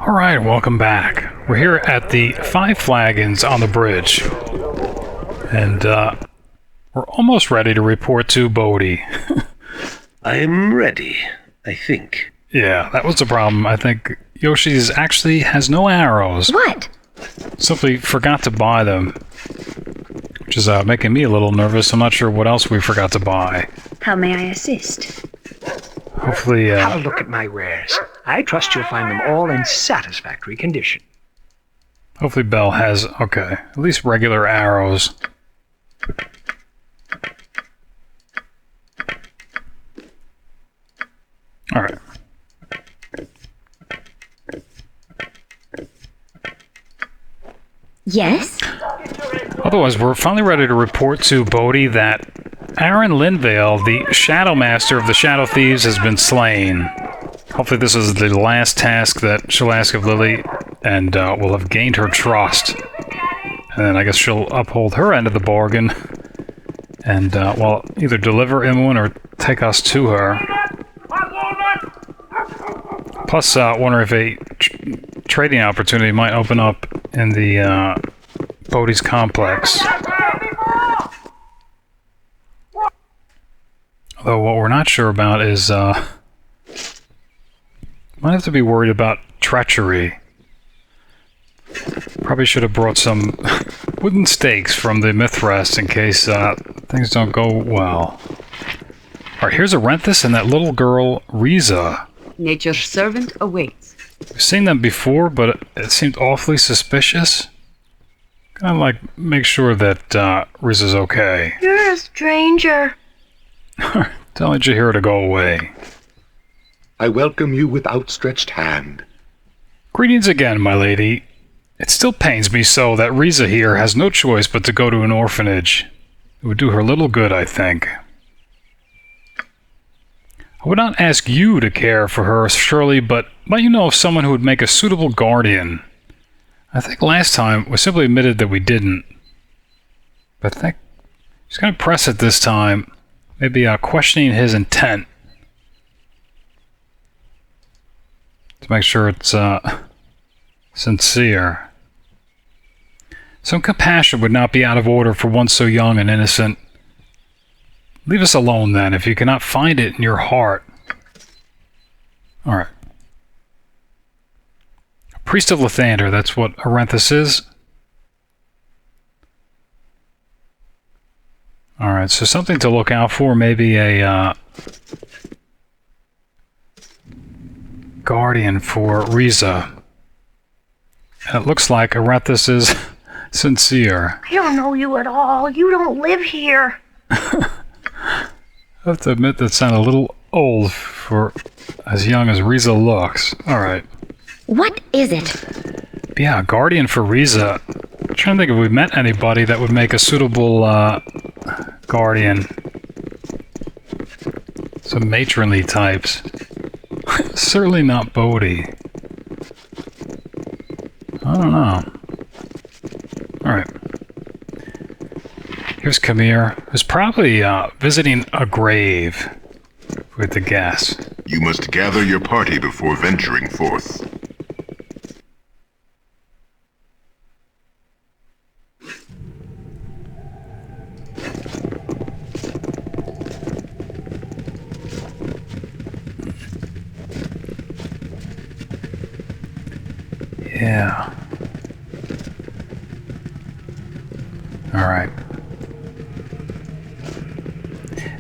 Alright, welcome back. We're here at the Five Flagons on the bridge. And, we're almost ready to report to Bodhi. I'm ready, I think. Yeah, that was the problem. I think Yoshi's actually has no arrows. What? Simply forgot to buy them. Which is making me a little nervous. I'm not sure what else we forgot to buy. How may I assist? Hopefully, Have a look at my wares. I trust you'll find them all in satisfactory condition. hopefully Bel has, okay, at least regular arrows. Alright. Yes? Otherwise, we're finally ready to report to Bodhi that Aaron Linvale, the Shadow Master of the Shadow Thieves, has been slain. Hopefully this is the last task that she'll ask of Lilly, and will have gained her trust. And then I guess she'll uphold her end of the bargain, and, well, either deliver Imoen or take us to her. Plus, wonder if a trading opportunity might open up in the Bodhi's complex. Although what we're not sure about is, might have to be worried about treachery. Probably should have brought some wooden stakes from the Mithrest in case things don't go well. Alright, here's Arenthis and that little girl, Risa. Nature's servant awaits. We've seen them before, but it seemed awfully suspicious. Kind of like make sure that Risa's okay. You're a stranger. Telling Jahira to go away. I welcome you with outstretched hand. Greetings again, my lady. It still pains me so that Risa here has no choice but to go to an orphanage. It would do her little good, I think. I would not ask you to care for her, surely, but might you know of someone who would make a suitable guardian? I think last time we simply admitted that we didn't. But I think she's going to press it this time. Maybe questioning his intent. To make sure it's sincere. Some compassion would not be out of order for one so young and innocent. Leave us alone then, if you cannot find it in your heart. Alright. Priest of Lathander, that's what Arenthis is. Alright, so something to look out for, maybe a guardian for Risa. And it looks like Arenthis is sincere. I don't know you at all. You don't live here. I have to admit that sounded a little old for as young as Risa looks. Alright. What is it? Yeah, a guardian for Risa. I'm trying to think if we've met anybody that would make a suitable guardian. Some matronly types. Certainly not Bodhi. I don't know. Alright. Here's Kamir, who's probably visiting a grave, with the guess. You must gather your party before venturing forth. Yeah. Alright.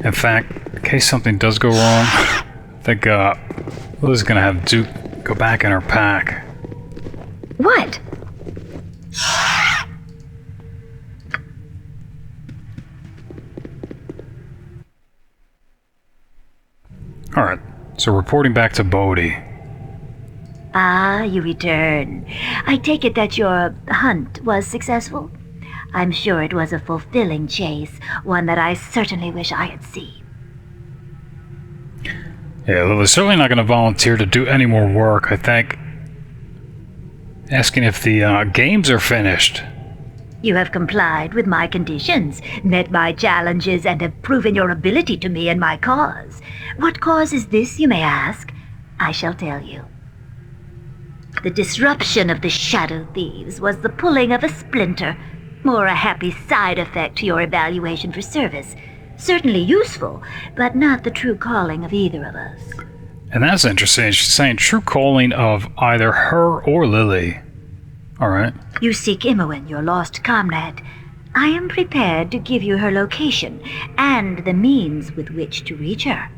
In fact, in case something does go wrong, I think Lily's gonna have Duke go back in her pack. What? Alright, so reporting back to Bodhi. Ah, you return. I take it that your hunt was successful? I'm sure it was a fulfilling chase, one that I certainly wish I had seen. Yeah, Lily's certainly not going to volunteer to do any more work, I think. Asking if the games are finished. You have complied with my conditions, met my challenges, and have proven your ability to me and my cause. What cause is this, you may ask? I shall tell you. The disruption of the Shadow Thieves was the pulling of a splinter, more a happy side effect to your evaluation for service. Certainly useful, but not the true calling of either of us. And that's interesting. She's saying true calling of either her or Lilly. Alright. You seek Imoen, your lost comrade. I am prepared to give you her location and the means with which to reach her.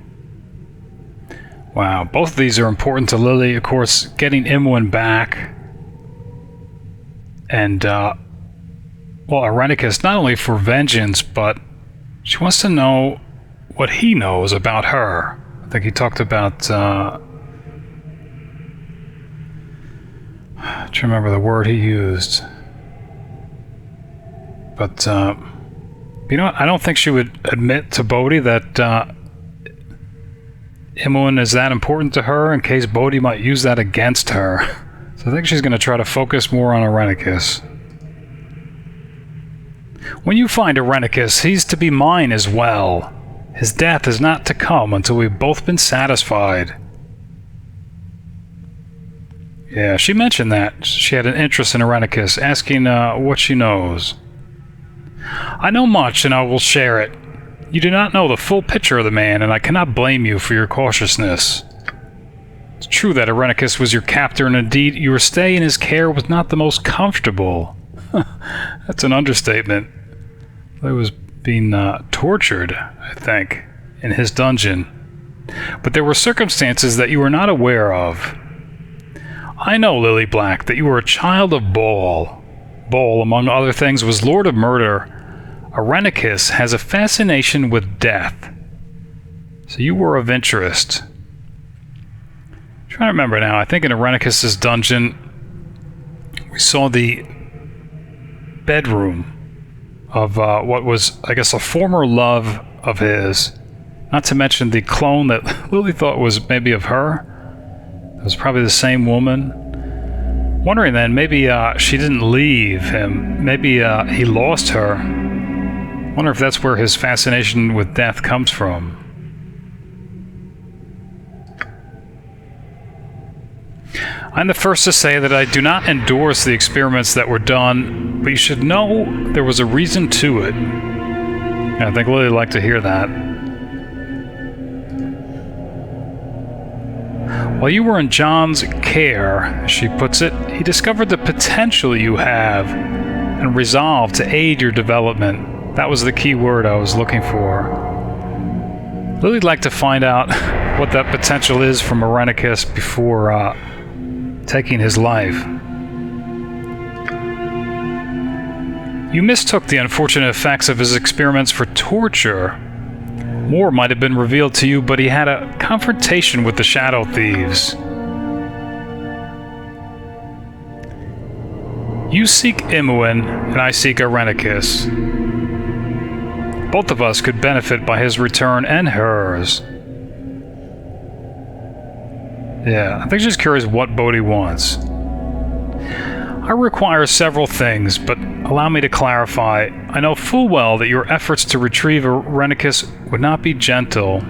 Wow, both of these are important to Lilly. Of course, getting Imoen back. And, well, Irenicus, not only for vengeance, but she wants to know what he knows about her. I think he talked about, I'm trying to remember the word he used. But, you know what? I don't think she would admit to Bodhi that, Imoen is that important to her in case Bodhi might use that against her. So I think she's going to try to focus more on Irenicus. When you find Irenicus, he's to be mine as well. His death is not to come until we've both been satisfied. Yeah, she mentioned that. She had an interest in Irenicus, asking what she knows. I know much, and I will share it. You do not know the full picture of the man, and I cannot blame you for your cautiousness. It's true that Irenicus was your captor, and indeed your stay in his care was not the most comfortable. That's an understatement. He was being tortured, I think, in his dungeon. But there were circumstances that you were not aware of. I know, Lilly Black, that you were a child of Bhaal. Bhaal, among other things, was Lord of Murder. Irenicus has a fascination with death. So you were of interest. I'm trying to remember now. I think in Irenicus's dungeon, we saw the bedroom of what was, I guess, a former love of his. Not to mention the clone that Lilly thought was maybe of her. It was probably the same woman. Wondering then, maybe she didn't leave him. Maybe he lost her. Wonder if that's where his fascination with death comes from. I'm the first to say that I do not endorse the experiments that were done, but you should know there was a reason to it. And I think Lilly would like to hear that. While you were in John's care, as she puts it, he discovered the potential you have and resolved to aid your development. That was the key word I was looking for. Lily'd like to find out what that potential is from Irenicus before taking his life. You mistook the unfortunate effects of his experiments for torture. More might have been revealed to you, but he had a confrontation with the Shadow Thieves. You seek Imoen, and I seek Irenicus. Both of us could benefit by his return and hers. Yeah, I think she's curious what Bodhi wants. I require several things, but allow me to clarify. I know full well that your efforts to retrieve Irenicus would not be gentle.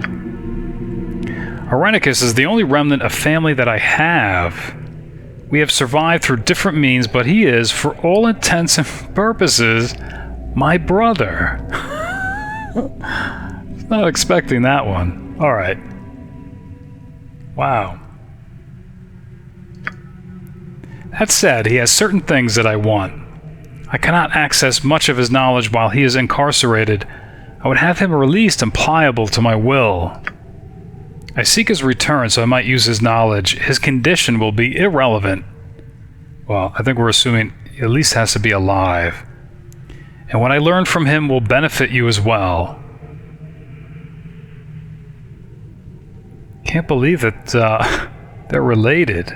Irenicus is the only remnant of family that I have. We have survived through different means, but he is, for all intents and purposes, my brother. Not expecting that one. Alright. Wow. That said, he has certain things that I want. I cannot access much of his knowledge while he is incarcerated. I would have him released and pliable to my will. I seek his return so I might use his knowledge. His condition will be irrelevant. Well, I think we're assuming he at least has to be alive. And what I learn from him will benefit you as well. Can't believe that they're related.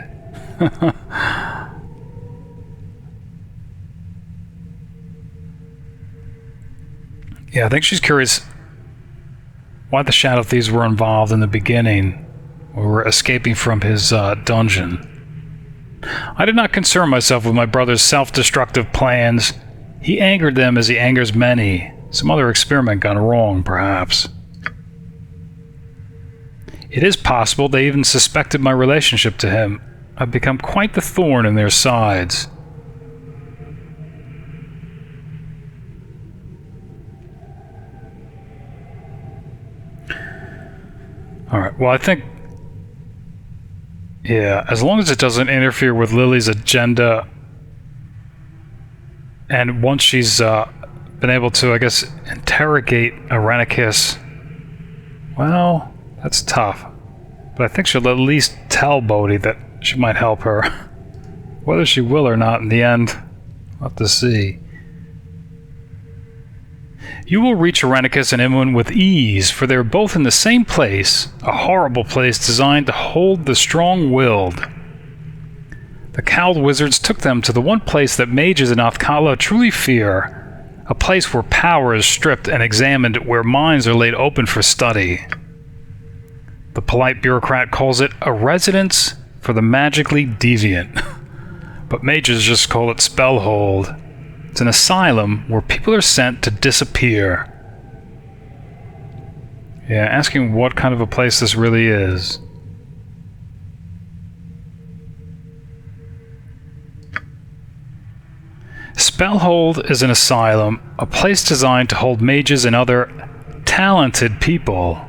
Yeah, I think she's curious why the Shadow Thieves were involved in the beginning, when we were escaping from his dungeon. I did not concern myself with my brother's self-destructive plans. He angered them as he angers many. Some other experiment gone wrong, perhaps. It is possible they even suspected my relationship to him. have become quite the thorn in their sides. Alright, well I think... yeah, as long as it doesn't interfere with Lilly's agenda, and once she's been able to, I guess, interrogate Irenicus, well, that's tough. But I think she'll at least tell Bodhi that she might help her. Whether she will or not in the end, we'll have to see. You will reach Irenicus and Imoen with ease, for they are both in the same place, a horrible place designed to hold the strong-willed. The cowled wizards took them to the one place that mages in Athkatla truly fear, a place where power is stripped and examined, where minds are laid open for study. The polite bureaucrat calls it a residence for the magically deviant, but mages just call it Spellhold. It's an asylum where people are sent to disappear. Yeah, asking what kind of a place this really is. Spellhold is an asylum, a place designed to hold mages and other talented people.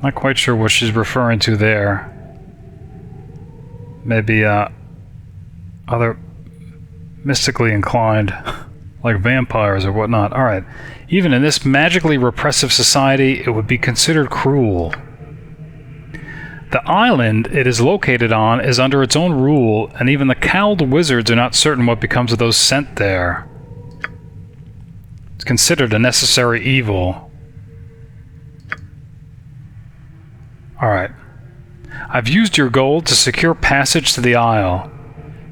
Not quite sure what she's referring to there. Maybe, other mystically inclined, like vampires or whatnot. Alright, even in this magically repressive society, it would be considered cruel. The island it is located on is under its own rule, and even the cowled wizards are not certain what becomes of those sent there. It's considered a necessary evil. Alright. I've used your gold to secure passage to the Isle.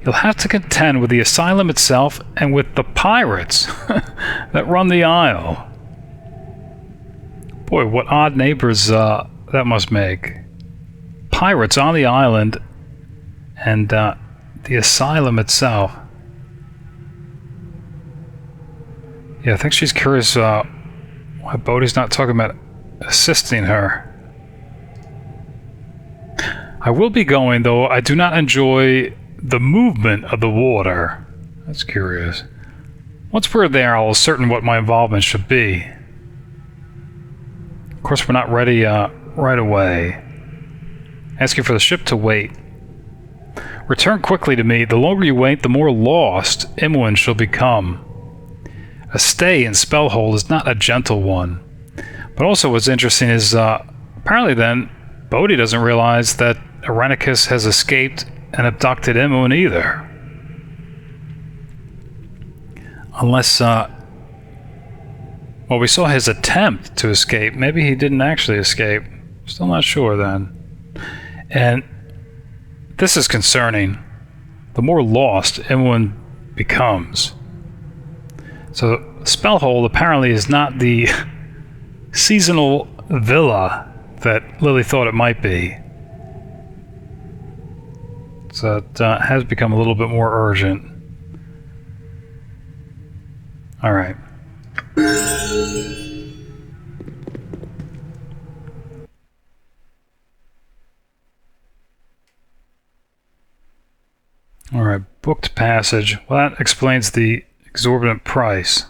You'll have to contend with the asylum itself and with the pirates that run the Isle. Boy, what odd neighbors that must make. Pirates on the island and the asylum itself. Yeah, I think she's curious why Bodhi's not talking about assisting her. I will be going, though I do not enjoy the movement of the water. That's curious. Once we're there, I'll ascertain what my involvement should be. Of course, we're not ready right away. Asking for the ship to wait. Return quickly to me. The longer you wait, the more lost Imoen shall become. A stay in Spellhold is not a gentle one. But also what's interesting is, apparently then, Bodhi doesn't realize that Irenicus has escaped and abducted Imoen either. Unless, well, we saw his attempt to escape. Maybe he didn't actually escape. Still not sure then. And this is concerning. The more lost Imoen becomes. So, Spellhold apparently is not the seasonal villa that Lilly thought it might be. So it has become a little bit more urgent. Alright. Alright, booked passage. Well, that explains the exorbitant price.